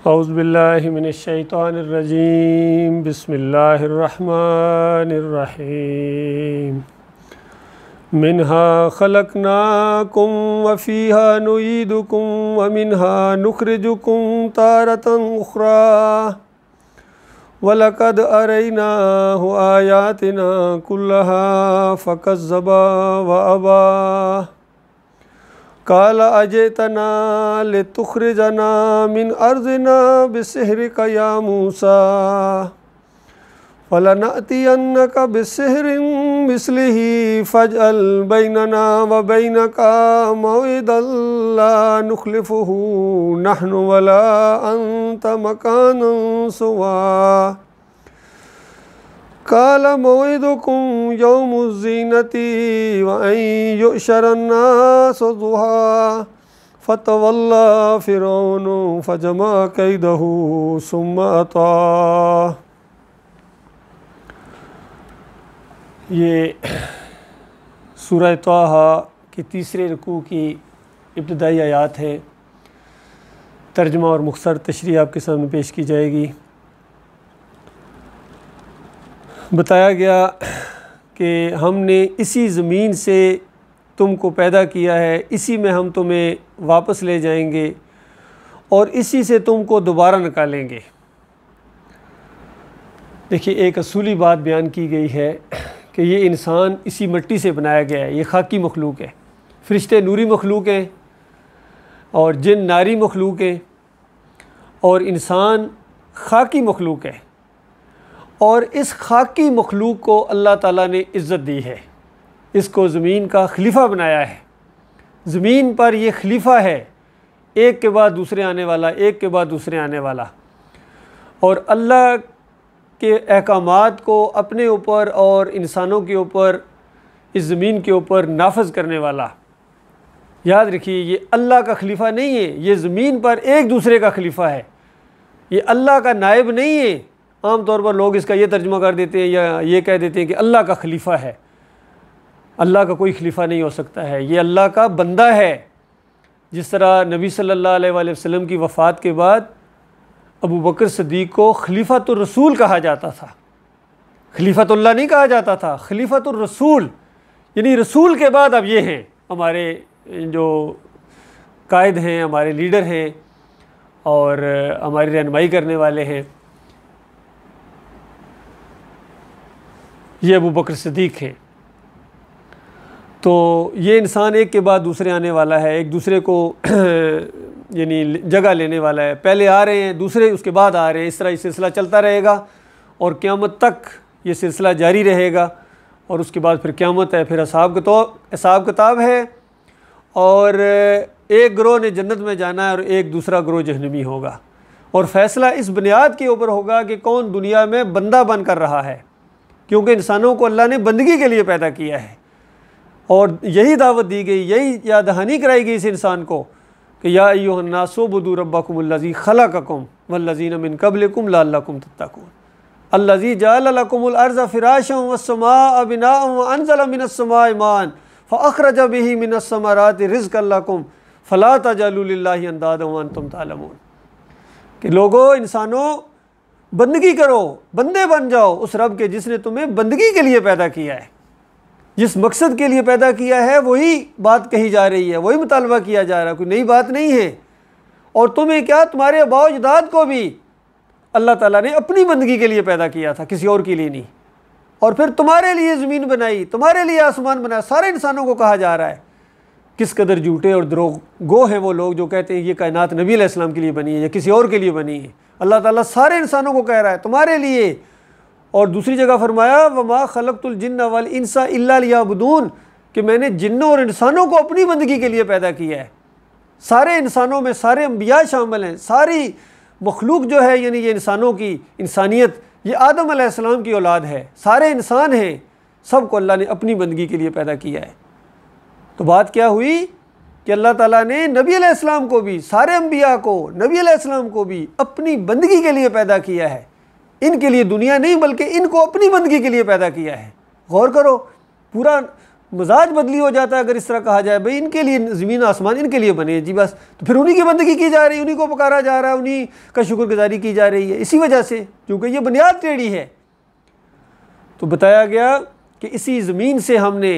औज़ु बिल्लाहि मिनश्शैतानिर्रजीम बिस्मिल्लाहिर्रहमानिर्रहीम मिन्हा खलक़नाकुम व फ़ीहा नुईदुकुम व मिन्हा नुख़रिजुकुम तारतन उख़रा वलक़द अरैनाहु आयातिना कुल्लहा फ़कज़्ज़बा व अबा काल अजितना लितुख़रिजना मिन अर्ज़िना बिसिहरिका या मूसा फलनअतियन्नका बिसिहरिन मिस्लिही फ़जअल बैनना व बैनका मौइदन ला नुख़लिफ़ुहु नहनु वला अंत मकानन सुवा काल मौइदुकुम यौमुज़्ज़ीनति व अन युहशरन्नासु दुहा फ़तवल्ला फ़िरौनु फ़जमा कैदहु सुम्मा अता। ये सूरह ताहा के तीसरे रुकू की इब्तिदाई आयात है। तर्जुमा और मुख्तसर तशरीह आपके सामने पेश की जाएगी। बताया गया कि हमने इसी ज़मीन से तुमको पैदा किया है, इसी में हम तुम्हें वापस ले जाएंगे और इसी से तुमको दोबारा निकालेंगे। देखिए, एक असूली बात बयान की गई है कि ये इंसान इसी मिट्टी से बनाया गया है। ये खाकी मखलूक है। फ़रिश्ते नूरी मखलूक हैं और जिन नारी मखलूक हैं और इंसान खाकी मखलूक है। और इस खाकी मखलूक को अल्लाह ताला ने इज़्ज़त दी है, इसको ज़मीन का खलीफा बनाया है। ज़मीन पर यह खलीफा है, एक के बाद दूसरे आने वाला, एक के बाद दूसरे आने वाला, और अल्लाह के अहकामात को अपने ऊपर और इंसानों के ऊपर, इस ज़मीन के ऊपर नाफज करने वाला। याद रखिए, ये अल्लाह का खलीफा नहीं है, ये ज़मीन पर एक दूसरे का खलीफा है। ये अल्लाह का नायब नहीं है। आम तौर पर लोग इसका ये तर्जुमा कर देते हैं या ये कह देते हैं कि अल्लाह का खलीफा है। अल्लाह का कोई खलीफा नहीं हो सकता है, ये अल्लाह का बंदा है। जिस तरह नबी सल्लल्लाहु अलैहि वसल्लम की वफ़ात के बाद अबू बकर सिद्दीक़ को खलीफतुर रसूल कहा जाता था। खलीफतुल्लाह नहीं कहा जाता था, खलीफतुर रसूल, यानी रसूल के बाद अब ये हैं हमारे जो कायद हैं, हमारे लीडर हैं और हमारी रहनुमाई करने वाले हैं। ये अबू बकर सिद्दीक़ हैं। तो ये इंसान एक के बाद दूसरे आने वाला है, एक दूसरे को यानी जगह लेने वाला है। पहले आ रहे हैं, दूसरे उसके बाद आ रहे हैं। इस तरह ये सिलसिला चलता रहेगा और क़यामत तक ये सिलसिला जारी रहेगा। और उसके बाद फिर क़यामत है, फिर हिसाब किताब है, और एक ग्रोह ने जन्नत में जाना है और एक दूसरा ग्रोह जहन्नमी होगा। और फ़ैसला इस बुनियाद के ऊपर होगा कि कौन दुनिया में बंदा बन कर रहा है, क्योंकि इंसानों को अल्लाह ने बंदगी के लिए पैदा किया है। और यही दावत दी गई, यही याद दहानी कराई गई इस इंसान को कि या अय्युहन्नास उ'बुदू रब्बकुमुल्लज़ी खलक़कुम वल्लज़ीना मिन क़ब्लिकुम लअल्लकुम तत्तक़ून अल्लज़ी जअल लकुमुल अर्ज़ फ़िराशन वस्समाअ बिनाअन व अनज़ल मिनस्समाइ माअन फ़अख़रज बिही मिनस्समराति रिज़्क़न लकुम फ़ला तजअलू लिल्लाहि अंदादन व अंतुम तालमून। कि लोगो, इंसानों, बंदगी करो, बंदे बन जाओ उस रब के जिसने तुम्हें बंदगी के लिए पैदा किया है। जिस मकसद के लिए पैदा किया है वही बात कही जा रही है, वही मुतालबा किया जा रहा है, कोई नई बात नहीं है। और तुम्हें क्या, तुम्हारे आबाओ अजदाद को भी अल्लाह ताला ने अपनी बंदगी के लिए पैदा किया था, किसी और के लिए नहीं। और फिर तुम्हारे लिए ज़मीन बनाई, तुम्हारे लिए आसमान बनाया। सारे इंसानों को कहा जा रहा है। किस कदर झूठे और द्रोगो हैं वो लोग जो कहते हैं ये कायनात नबी अलैहिस्सलाम के लिए बनी है या किसी और के लिए बनी है। अल्लाह ताला सारे इंसानों को कह रहा है तुम्हारे लिए। और दूसरी जगह फरमाया वमा खलक़तुल जिन्ना वल इंसा इल्ला लियअबुदून, कि मैंने जिन्नों और इंसानों को अपनी बंदगी के लिए पैदा किया है। सारे इंसानों में सारे अंबिया शामिल हैं। सारी मखलूक जो है, यानी ये इंसानों की इंसानियत, ये आदम अलैहिस्सलाम की औलाद है। सारे इंसान हैं, सबको अल्लाह ने अपनी बंदगी के लिए पैदा किया है। तो बात क्या हुई कि अल्लाह ताला ने नबी अलैहिस्सलाम को भी, सारे अंबिया को, नबी अलैहिस्सलाम को भी अपनी बंदगी के लिए पैदा किया है। इनके लिए दुनिया नहीं बल्कि इनको अपनी बंदगी के लिए पैदा किया है। गौर करो, पूरा मजाज बदली हो जाता है अगर इस तरह कहा जाए भाई इनके लिए ज़मीन आसमान इनके लिए बने जी बस, तो फिर उन्हीं की बंदगी की जा रही है, उन्हीं को पुकारा जा रहा है, उन्हीं का शुक्रगुजारी की जा रही है। इसी वजह से क्योंकि ये बुनियाद टेढ़ी है। तो बताया गया कि इसी ज़मीन से हमने,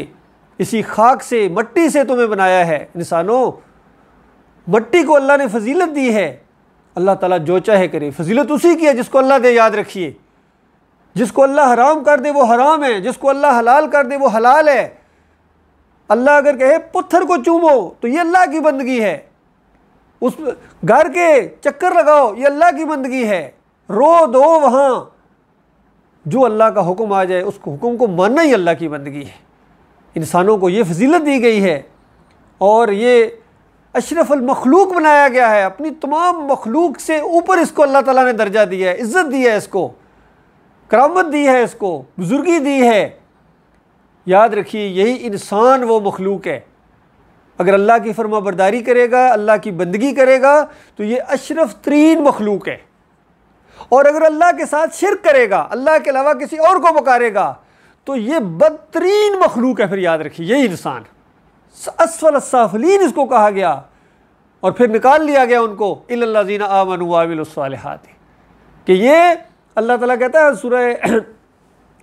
इसी खाक से, मट्टी से तुम्हें बनाया है। इंसानों, मट्टी को अल्लाह ने फजीलत दी है। अल्लाह ताला जो चाहे करे, फजीलत उसी की है जिसको अल्लाह दे, याद रखिए। जिसको अल्लाह हराम कर दे वो हराम है, जिसको अल्लाह हलाल कर दे वो हलाल है। अल्लाह अगर कहे पत्थर को चूमो तो ये अल्लाह की बंदगी है, उस घर के चक्कर लगाओ ये अल्लाह की बंदगी है, रो दो वहाँ, जो अल्लाह का हुक्म आ जाए उस हुक्म को मानना ही अल्लाह की बंदगी है। इंसानों को ये फजीलत दी गई है और ये अशरफुल मखलूक बनाया गया है। अपनी तमाम मखलूक से ऊपर इसको अल्लाह ताला ने दर्जा दिया है, इज़्ज़त दी है, इसको करामत दी है, इसको बुजुर्गी दी है। याद रखिए यही इंसान वो मखलूक है। अगर अल्लाह की फरमाबरदारी करेगा, अल्लाह की बंदगी करेगा तो ये अशरफ तरीन मखलूक है। और अगर अल्लाह के साथ शिरक करेगा, अल्लाह के अलावा किसी और को पुकारेगा तो ये बदतरीन मखलूक है। फिर याद रखिए यही इंसान, अस्फल अस्साफलीन इसको कहा गया और फिर निकाल लिया गया उनको, इल्लल्लाज़ीना आमनू व अमिलुस्सालिहात, कि ये अल्लाह ताला कहता है सूरह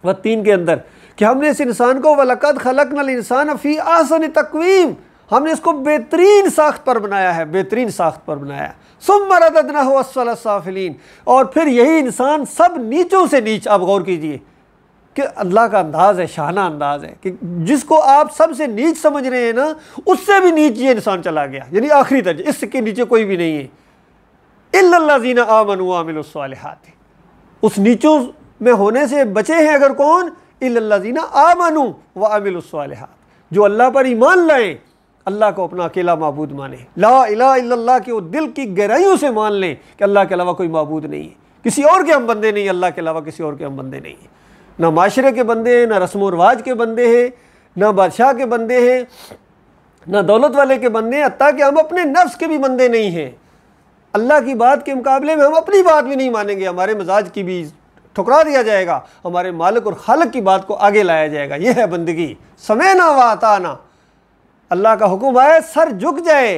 वत्तीन के अंदर कि हमने इस इंसान को वलक़द खलक़नल इंसान फ़ी अहसनि तक़वीम, हमने इसको बेहतरीन साख्त पर बनाया है, बेहतरीन साख्त पर बनाया। सुम्मा रददनाहु अस्फल अस्साफिलीन, और फिर यही इंसान सब नीचों से नीच। आप गौर कीजिए कि अल्लाह का अंदाज़ है, शाना अंदाज़ है कि जिसको आप सबसे नीच समझ रहे हैं ना, उससे भी नीच ये इंसान चला गया, यानी आखिरी दर्जे, इसके नीचे कोई भी नहीं है। इल्लल्लाज़ीना आमनू व अमिलुस्सालिहात, उस नीचों में होने से बचे हैं अगर कौन, इल्लल्लाज़ीना आमनू व अमिलुस्सालिहात, जो अल्लाह पर ईमान लाएं, अल्लाह को अपना अकेला माबूद माने, ला इलाहा इल्लल्लाह के वो दिल की गहराइयों से मान लें कि अल्लाह के अलावा कोई माबूद नहीं है, किसी और के हम बंदे नहीं, अल्लाह के अलावा किसी और के हम बंदे नहीं हैं। ना माशरे के बंदे हैं, ना रस्म व रिवाज के बंदे हैं, ना बादशाह के बंदे हैं, ना दौलत वाले के बंदे हैं, हत्ता कि हम अपने नफ्स के भी बंदे नहीं हैं। अल्लाह की बात के मुकाबले में हम अपनी बात भी नहीं मानेंगे, हमारे मिजाज की भी ठुकरा दिया जाएगा, हमारे मालिक और खालिक की बात को आगे लाया जाएगा। यह है बंदगी, समेना व अताना। अल्लाह का हुक्म आए सर झुक जाए,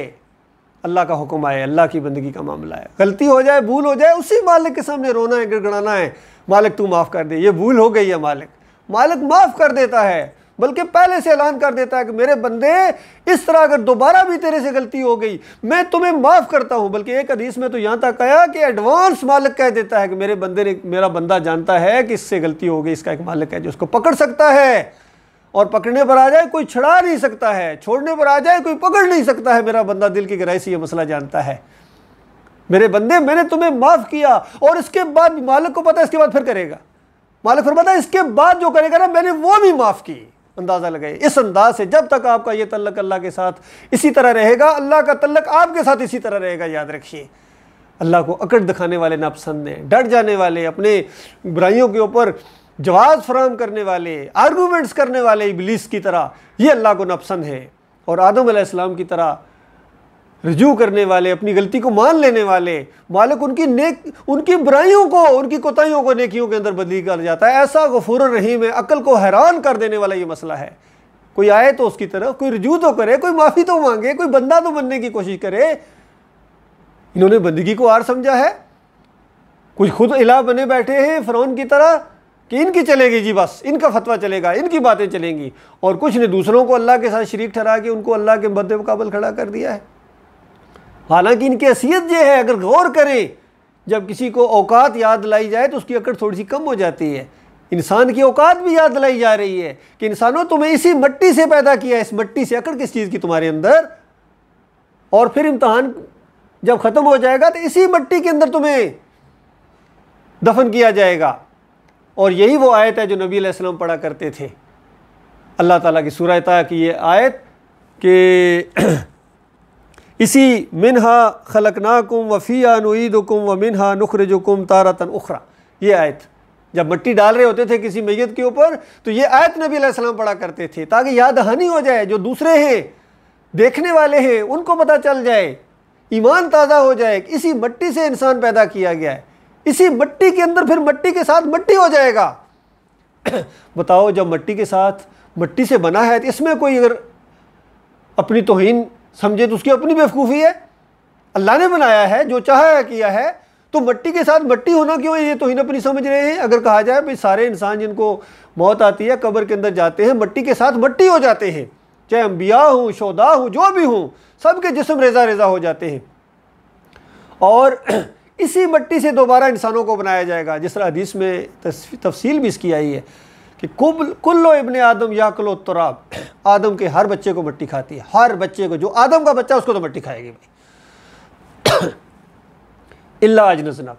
अल्लाह का हुक्म आए, अल्लाह की बंदगी का मामला है। गलती हो जाए, भूल हो जाए, उसी मालिक के सामने रोना है, गिड़गिड़ाना है, मालिक तू माफ़ कर दे, ये भूल हो गई है। मालिक माफ़ कर देता है, बल्कि पहले से ऐलान कर देता है कि मेरे बंदे इस तरह अगर दोबारा भी तेरे से गलती हो गई मैं तुम्हें माफ़ करता हूँ। बल्कि एक हदीस में तो यहाँ तक आया कि एडवांस मालिक कह देता है कि मेरे बंदे ने, मेरा बंदा जानता है कि इससे गलती हो गई, इसका एक मालिक है जो उसको पकड़ सकता है, और पकड़ने पर आ जाए कोई छुड़ा नहीं सकता है, छोड़ने पर आ जाए कोई पकड़ नहीं सकता है। मेरा बंदा दिल की गहराई से ये मसला जानता है। मेरे बंदे मैंने तुम्हें माफ़ किया, और इसके बाद मालिक को पता है इसके बाद फिर करेगा, मालिक फिर पता है इसके बाद जो करेगा ना मैंने वो भी माफ़ की। अंदाज़ा लगाए, इस अंदाज से जब तक आपका ये तल्लक अल्लाह के साथ इसी तरह रहेगा, अल्लाह का तल्लक आपके साथ इसी तरह रहेगा। याद रखिए अल्लाह को अकड़ दिखाने वाले नापसंद हैं, डट जाने वाले, अपने बुराइयों के ऊपर जवाब फराहम करने वाले, आर्गूमेंट्स करने वाले इब्लीस की तरह, ये अल्लाह को नापसंद है। और आदम अलैहिस्सलाम की तरह रजू करने वाले, अपनी गलती को मान लेने वाले, मालिक उनकी बुराइयों को, उनकी कोताहियों को नेकियों के अंदर बदली कर जाता है। ऐसा गफूर रहीम है, अक्ल को हैरान कर देने वाला ये मसला है। कोई आए तो उसकी तरफ, कोई रजू तो करे, कोई माफ़ी तो मांगे, कोई बंदा तो बनने की कोशिश करे। इन्होंने बंदगी को आर समझा है, कुछ खुद इलाह बने बैठे हैं फ़िरौन की तरह कि इनकी चलेगी जी, बस इनका फतवा चलेगा, इनकी बातें चलेंगी, और कुछ ने दूसरों को अल्लाह के साथ शरीक ठहरा के उनको अल्लाह के मद्दे मुकाबल खड़ा कर दिया है। हालांकि इनकी हैसियत ये है, अगर गौर करें, जब किसी को औकात याद लाई जाए तो उसकी अकड़ थोड़ी सी कम हो जाती है। इंसान की औकात भी याद लाई जा रही है कि इंसानों तुम्हें इसी मिट्टी से पैदा किया, इस मिट्टी से अकड़ किस चीज़ की तुम्हारे अंदर, और फिर इम्तहान जब ख़त्म हो जाएगा तो इसी मिट्टी के अंदर तुम्हें दफन किया जाएगा। और यही वो आयत है जो नबी अलैहिस्सलाम पढ़ा करते थे। अल्लाह ताला की सूरह ता की ये आयत कि इसी मिनहा खलकनाकुम वफ़िया नुईदुकुम व मिनहा नुखरिजुकुम तारतन उखरा, ये आयत जब मिट्टी डाल रहे होते थे किसी मैयत के ऊपर तो ये आयत नबी अलैहिस्सलाम पढ़ा करते थे, ताकि याद दहानी हो जाए, जो दूसरे हैं देखने वाले हैं उनको पता चल जाए, ईमान ताज़ा हो जाए। इसी मिट्टी से इंसान पैदा किया गया है, इसी मिट्टी के अंदर फिर मिट्टी के साथ मिट्टी हो जाएगा। बताओ, जब मिट्टी के साथ मिट्टी से बना है, तो इसमें कोई अगर अपनी तौहीन समझे तो उसकी अपनी बेवकूफ़ी है। अल्लाह ने बनाया है, जो चाहा है किया है, तो मिट्टी के साथ मिट्टी होना क्यों है, ये तौहीन अपनी समझ रहे हैं। अगर कहा जाए भाई सारे इंसान जिनको मौत आती है कब्र के अंदर जाते हैं, मिट्टी के साथ मिट्टी हो जाते हैं, चाहे अम्बिया हूँ, शोदा हूँ, जो भी हूँ, सबके जिस्म रेजा रेजा हो जाते हैं, और इसी मिट्टी से दोबारा इंसानों को बनाया जाएगा। जिस तरह हदीस में तफसील भी इसकी आई है कि कुल्लो इब्ने आदम याकुलु तुराब, आदम के हर बच्चे को मिट्टी खाती है, हर बच्चे को, जो आदम का बच्चा उसको तो मिट्टी खाएगी भाई। इल्ला अजनज़नब,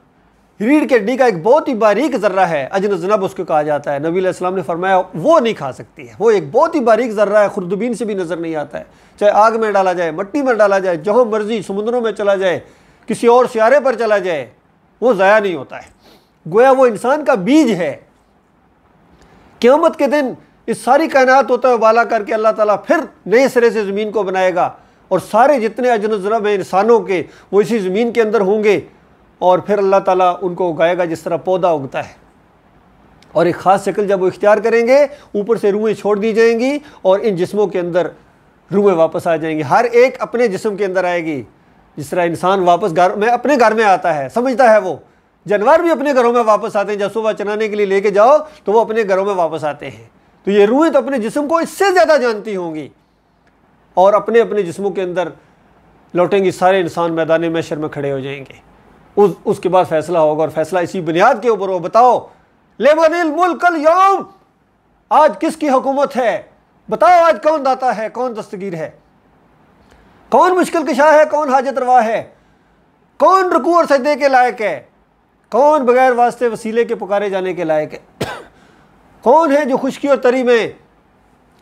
रीढ़ के हड्डी का एक बहुत ही बारीक ज़र्रा है, अजनज़नब उसको कहा जाता है। नबी अलैहिस्सलाम ने फरमाया वो नहीं खा सकती है, वो एक बहुत ही बारीक ज़र्रा है, खुर्दबीन से भी नज़र नहीं आता है। चाहे आग में डाला जाए, मिट्टी में डाला जाए, जहाँ मर्जी समुद्रों में चला जाए, किसी और सियारे पर चला जाए, वो ज़ाया नहीं होता है। गोया वो इंसान का बीज है। क़यामत के दिन इस सारी कायनात होता है उबाला करके अल्लाह ताला फिर नए सिरे से ज़मीन को बनाएगा, और सारे जितने अजनज़नब हैं इंसानों के वो इसी ज़मीन के अंदर होंगे, और फिर अल्लाह ताला उनको उगाएगा जिस तरह पौधा उगता है। और एक ख़ास शक्ल जब वो इख्तियार करेंगे, ऊपर से रूहें छोड़ दी जाएंगी और इन जिस्मों के अंदर रूहें वापस आ जाएंगी, हर एक अपने जिस्म के अंदर आएगी। जिस तरह इंसान वापस घर में अपने घर में आता है, समझता है वो, जानवर भी अपने घरों में वापस आते हैं। जब सुबह चराने के लिए लेके जाओ तो वो अपने घरों में वापस आते हैं। तो ये रूहें तो अपने जिस्म को इससे ज़्यादा जानती होंगी और अपने अपने जिस्मों के अंदर लौटेंगी। सारे इंसान मैदान महशर में खड़े हो जाएंगे। उसके बाद फैसला होगा, और फैसला इसी बुनियाद के ऊपर हो। बताओ लिमनिल मुल्कुल यौम, आज किसकी हुकूमत है? बताओ आज कौन दाता है, कौन दस्तगीर है, कौन मुश्किल कशा है, कौन हाजत रवा है, कौन रुकू और सजदे के लायक है, कौन बगैर वास्ते वसीले के पुकारे जाने के लायक है, कौन है जो खुशकी और तरी में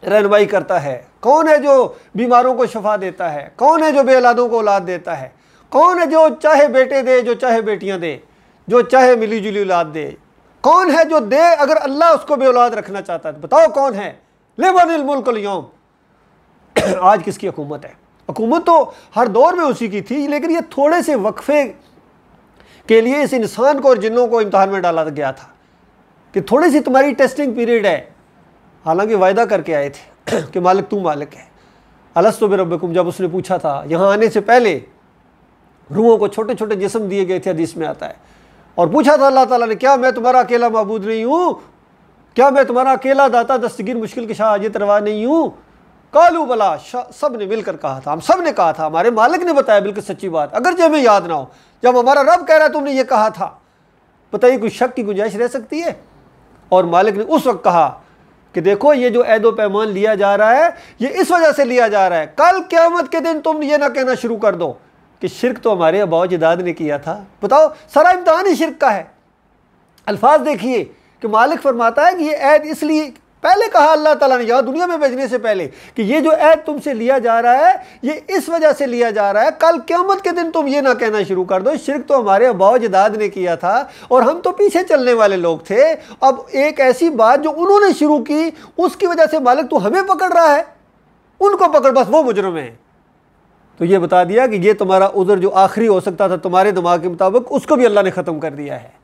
रहनुमाई करता है, कौन है जो बीमारों को शफा देता है, कौन है जो बेऔलादों को औलाद देता है, कौन है जो चाहे बेटे दे, जो चाहे बेटियां दे, जो चाहे मिली जुली औलाद दे, कौन है जो दे अगर अल्लाह उसको बेऔलाद रखना चाहता है। बताओ कौन है? लिमनिल मुल्कुल यौम, आज किसकी हुकूमत है? हुकूमत तो हर दौर में उसी की थी, लेकिन ये थोड़े से वक्फे के लिए इस इंसान को और जिन्नों को इम्तहान में डाला गया था कि थोड़ी सी तुम्हारी टेस्टिंग पीरियड है। हालांकि वायदा करके आए थे कि मालिक तू मालिक है, अलस्तु बिरब्बिकुम। जब उसने पूछा था, यहाँ आने से पहले रूहों को छोटे छोटे जिस्म दिए गए थे, हदीस में आता है, और पूछा था अल्लाह ताला ने, क्या मैं तुम्हारा अकेला माबूद नहीं हूँ? क्या मैं तुम्हारा अकेला दाता दस्तगीर मुश्किल कशा हाजत रवा नहीं हूँ? कालू बला, सब ने मिलकर कहा था, हम सब ने कहा था, हमारे मालिक ने बताया बिल्कुल सच्ची बात, अगर जब हमें याद ना हो, जब हमारा रब कह रहा है तुमने ये कहा था। बताइए कोई शक की गुंजाइश रह सकती है? और मालिक ने उस वक्त कहा कि देखो ये जो ऐदो पैमान लिया जा रहा है ये इस वजह से लिया जा रहा है, कल क़यामत के दिन तुम ये ना कहना शुरू कर दो कि शिरक तो हमारे आबा अजदाद ने किया था। बताओ, सारा इम्तहान ही शिरक का है। अल्फाज देखिए कि मालिक फरमाता है कि ये ऐद इसलिए पहले कहा अल्लाह ताला ने यहाँ दुनिया में भेजने से पहले कि ये जो ऐद तुमसे लिया जा रहा है ये इस वजह से लिया जा रहा है, कल क़यामत के दिन तुम ये ना कहना शुरू कर दो शिरक तो हमारे आबा अजदाद ने किया था और हम तो पीछे चलने वाले लोग थे। अब एक ऐसी बात जो उन्होंने शुरू की उसकी वजह से मालिक तो हमें पकड़ रहा है, उनको पकड़, बस वो मुजरिम है। तो ये बता दिया कि ये तुम्हारा उज़र जो आखिरी हो सकता था तुम्हारे दिमाग के मुताबिक, उसको भी अल्लाह ने ख़त्म कर दिया है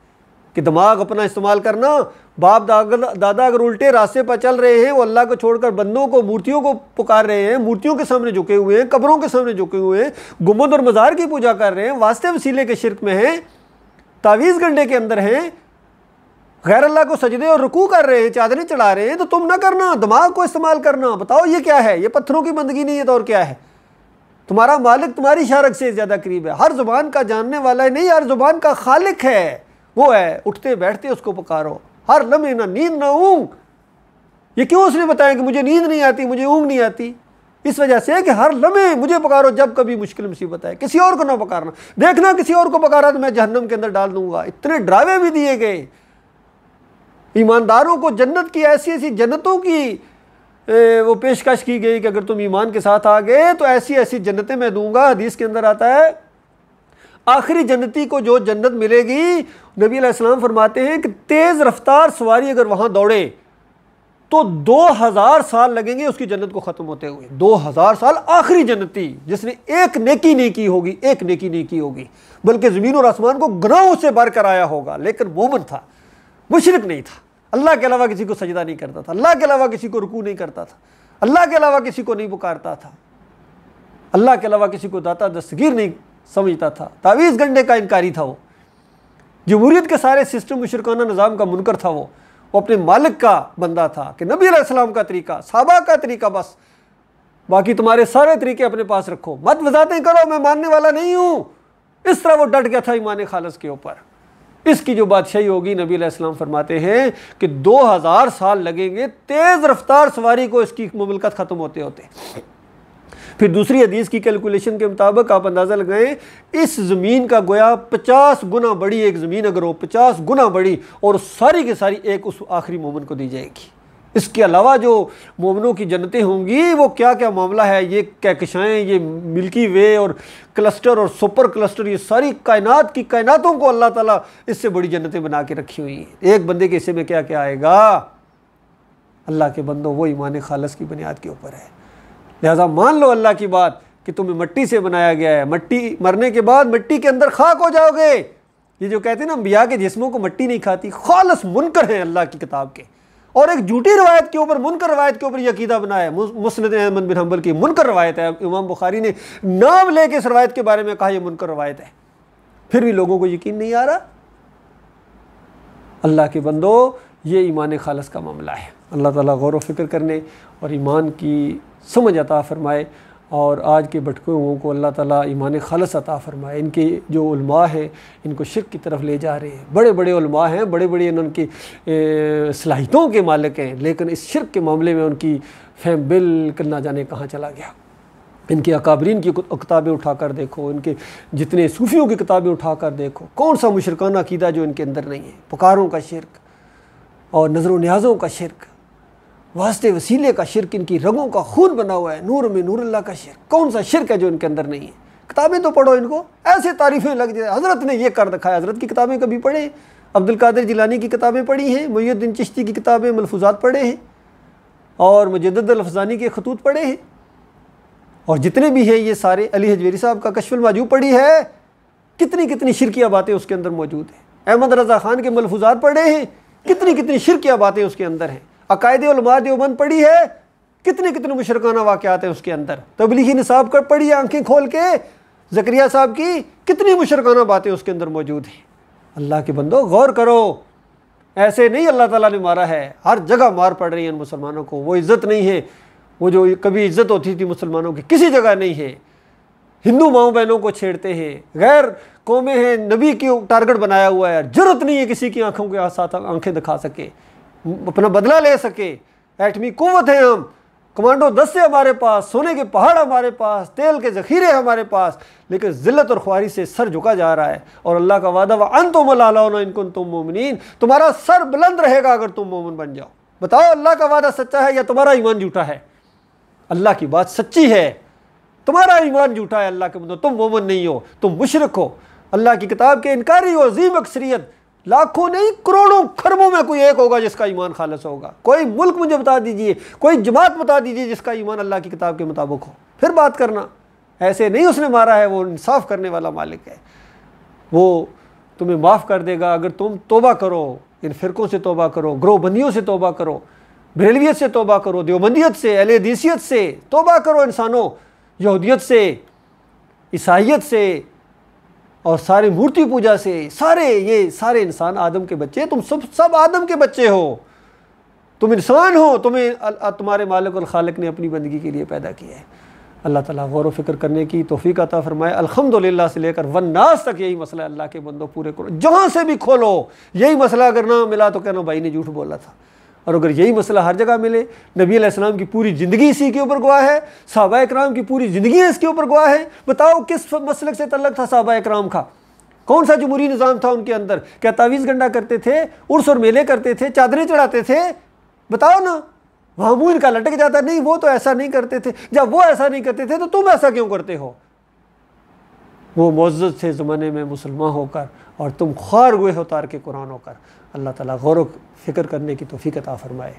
कि दिमाग अपना इस्तेमाल करना। बाप दादा अगर उल्टे रास्ते पर चल रहे हैं, वो अल्लाह को छोड़कर बंदों को, मूर्तियों को पुकार रहे हैं, मूर्तियों के सामने झुके हुए हैं, कब्रों के सामने झुके हुए हैं, गुम्बद और मज़ार की पूजा कर रहे हैं, वास्ते वसीले के शिरक में हैं, तावीज़ गंडे के अंदर हैं, गैर अल्लाह को सजदे और रुकू कर रहे हैं, चादरें चढ़ा रहे हैं, तो तुम ना करना, दिमाग को इस्तेमाल करना। बताओ ये क्या है? ये पत्थरों की बंदगी नहीं है तो और क्या है? तुम्हारा मालिक तुम्हारी शारक से ज़्यादा करीब है, हर ज़ुबान का जानने वाला है, नहीं हर ज़ुबान का खालिक है, वो है। उठते बैठते उसको पुकारो, हर लम्हे, ना नींद ना ऊँग। ये क्यों उसने बताया कि मुझे नींद नहीं आती, मुझे ऊँग नहीं आती? इस वजह से कि हर लम्हे मुझे पुकारो जब कभी मुश्किल मुसीबत है, किसी और को ना पुकारना। देखना किसी और को पुकारा तो मैं जहन्नम के अंदर डाल दूंगा। इतने डरावे भी दिए गए ईमानदारों को, जन्नत की ऐसी ऐसी जन्नतों की वो पेशकश की गई कि अगर तुम ईमान के साथ आ गए तो ऐसी ऐसी जन्नतें मैं दूंगा। हदीस के अंदर आता है आखिरी जन्नती को जो जन्नत मिलेगी, नबी अलैहिस्सलाम फरमाते हैं कि तेज़ रफ्तार सवारी अगर वहाँ दौड़े तो 2000 साल लगेंगे उसकी जन्नत को ख़त्म होते हुए। 2000 साल आखिरी जन्नती जिसने एक नेकी नहीं की होगी, एक नेकी नहीं की होगी, बल्कि ज़मीन और आसमान को गुनाहों से भर कर आया होगा, लेकिन मोमिन था, मुशरिक नहीं था, अल्लाह के अलावा किसी को सजदा नहीं करता था, अल्लाह के अलावा किसी को रुकू नहीं करता था, अल्लाह के अलावा किसी को नहीं पुकारता था, अल्लाह के अलावा किसी को दाता दस्तगीर नहीं समझता था, तावीज़ गंढे का इनकारी था। वो जमहूरियत के सारे सिस्टम मुशरकाना निज़ाम का मुनकर था। वो अपने मालिक का बंदा था कि नबी अलैहिस्सलाम का तरीका, सहाबा का तरीका, बस बाकी तुम्हारे सारे तरीके अपने पास रखो, मत वजातें करो, मैं मानने वाला नहीं हूँ। इस तरह वो डट गया था ईमान खालिस के ऊपर। इसकी जो बादशाही होगी, नबी अलैहिस्सलाम फरमाते हैं कि 2000 साल लगेंगे तेज़ रफ्तार सवारी को इसकी मुमलकत ख़त्म होते होते। फिर दूसरी हदीस की कैलकुलेशन के मुताबिक आप अंदाज़ा लगाएं, इस ज़मीन का गोया 50 गुना बड़ी एक ज़मीन अगर हो, 50 गुना बड़ी, और सारी की सारी एक उस आखिरी मोमिन को दी जाएगी। इसके अलावा जो मोमिनों की जन्नतें होंगी वो क्या क्या मामला है, ये कहकशाएँ, ये मिल्की वे और क्लस्टर और सुपर क्लस्टर, ये सारी कायनात की कायनातों को अल्लाह ताला इससे बड़ी जन्नतें बना के रखी हुई हैं। एक बंदे के हिस्से में क्या क्या आएगा, अल्लाह के बंदों, वो ईमान खालिस की बुनियाद के ऊपर है। लिहाजा मान लो अल्लाह की बात कि तुम्हें मिट्टी से बनाया गया है, मिट्टी मरने के बाद मिट्टी के अंदर खाक हो जाओगे। ये जो कहते हैं ना अंबिया के जिस्मों को मिट्टी नहीं खाती, खालिस मुनकर है अल्लाह की किताब के। और एक झूठी रवायत के ऊपर, मुनकर रवायत के ऊपर ये अकीदा बनाया है। मुस्नद अहमद बिन हंबल की मुनकर रवायत है, इमाम बुखारी ने नाम लेके इस रवायत के बारे में कहा यह मुनकर रवायत है, फिर भी लोगों को यकीन नहीं आ रहा। अल्लाह के बंदो, ये ईमान खालिस का मामला है। अल्लाह ताला गौर व फिक्र करने और ईमान की समझ अता फरमाए, और आज के भटके हुओं को अल्लाह ताला ईमान खालिस अता फरमाए। इनके जो उलमा हैं इनको शिर्क की तरफ ले जा रहे हैं, बड़े बड़े उलमा हैं, बड़े बड़े उनकी सलाहियतों के मालिक हैं, लेकिन इस शिर्क के मामले में उनकी फहम बिल्कुल ना जाने कहाँ चला गया। इनके अकाबरीन की किताबें उठाकर देखो, इनके जितने सूफियों की किताबें उठाकर देखो, कौन सा मुशरकाना अकीदा जो इनके अंदर नहीं है। पुकारों का शिर्क और नज़र न्याज़ों का शिर्क, वास्ते वसीले का शिर्क, इनकी रगों का खून बना हुआ है, नूर में नूर अल्लाह का शिर्क। कौन सा शिर्क है जो इनके अंदर नहीं है। किताबें तो पढ़ो, इनको ऐसे तारीफ़ें लग जाए, हज़रत ने ये कर दिखाया। हज़रत की किताबें कभी पढ़े? अब्दुल कादिर जिलानी की किताबें पढ़ी हैं, मुईनुद्दीन चिश्ती की किताबें मलफूजात पढ़े हैं, और मुजद्दिद अल-अफ़ज़ानी के खतूत पढ़े हैं, और जितने भी हैं ये सारे, अली हजवेरी साहब का कश्फुल माजूब पढ़ी है, कितनी कितनी शिरकिया बातें उसके अंदर मौजूद हैं। अहमद रज़ा ख़ान के मलफूजात पढ़े हैं, कितनी कितनी शिरकिया बातें उसके अंदर हैं। अकायदे उलमा देवबंद पढ़ी है, कितने कितने मुशरकाना वाक़यात हैं उसके अंदर। तबलीगी निसाब कर पढ़ी है आंखें खोल के, ज़करिया साहब की कितनी मुशरकाना बातें उसके अंदर मौजूद हैं। अल्लाह के बंदो गौर करो, ऐसे नहीं अल्लाह ताला ने मारा है, हर जगह मार पड़ रही है इन मुसलमानों को। वो इज़्ज़त नहीं है, वो जो कभी इज़्ज़त होती थी मुसलमानों की, किसी जगह नहीं है। हिंदू माओ बहनों को छेड़ते हैं, गैर कौमें हैं, नबी की टारगेट बनाया हुआ है। जरूरत नहीं है किसी की आंखों के साथ आंखें दिखा सके, अपना बदला ले सके। एटमी कुव्वत है हम, कमांडो दस्ते हमारे पास, सोने के पहाड़ हमारे पास, तेल के ज़ख़ीरे हमारे पास, लेकिन ज़िल्लत और ख्वारी से सर झुका जा रहा है। और अल्लाह का वादा, व अंतुमुल अलाउना इन कुंतुम मुमिनीन, तुम्हारा सर बुलंद रहेगा अगर तुम मोमिन बन जाओ। बताओ अल्लाह का वादा सच्चा है या तुम्हारा ईमान झूठा है? अल्लाह की बात सच्ची है, तुम्हारा ईमान झूठा है। अल्लाह के बंदो, तुम मोमिन नहीं हो, तुम मुशरिक हो, अल्लाह की किताब के इनकारी हो। अजीम अक्सरियत, लाखों नहीं करोड़ों खरबों में कोई एक होगा जिसका ईमान खालिस होगा। कोई मुल्क मुझे बता दीजिए, कोई जमात बता दीजिए जिसका ईमान अल्लाह की किताब के मुताबिक हो, फिर बात करना। ऐसे नहीं उसने मारा है, वो इंसाफ करने वाला मालिक है, वो तुम्हें माफ़ कर देगा अगर तुम तौबा करो, इन फ़िरक़ों से तौबा करो, ग्रोहबंदियों से तौबा करो, बरेलवियत से तौबा करो, देवबंदियत से, अहले हदीसियत से तौबा करो, इंसानों, यहूदियत से, ईसाइयत से, और सारे मूर्ति पूजा से। सारे ये सारे इंसान आदम के बच्चे, तुम सब आदम के बच्चे हो, तुम इंसान हो, तुम्हारे मालिक और खालिक ने अपनी बंदगी के लिए पैदा किया है। अल्लाह ताला गौर व फिक्र करने की तौफीक अता फरमाए। अल्हम्दुलिल्लाह से लेकर वन्नास तक यही मसला है। अल्लाह के बंदो पूरे करो, जहाँ से भी खोलो यही मसला। अगर ना मिला तो कहना भाई ने झूठ बोला था, और अगर यही मसला हर जगह मिले, नबी अलैहिस्सलाम की पूरी ज़िंदगी इसी के ऊपर गवाह है, सहाबा इकराम की पूरी ज़िंदगी इसके ऊपर गवाह है। बताओ किस मसलक से तल्लक था सहाबा इकराम का, कौन सा जमहूरी निज़ाम था उनके अंदर? क्या तावीज़ गंडा करते थे, उर्स और मेले करते थे, चादरें चढ़ाते थे? बताओ ना, वहाँ मुँह इनका लटक जाता, नहीं वो तो ऐसा नहीं करते थे। जब वो ऐसा नहीं करते थे तो तुम ऐसा क्यों करते हो? वो मुअज़्ज़ज़ थे ज़माने में मुसलमान होकर, और तुम ख्वार हुए हो तार के कुरान होकर। अल्लाह ताला गौर व फिक्र करने की तौफीक अता फरमाए।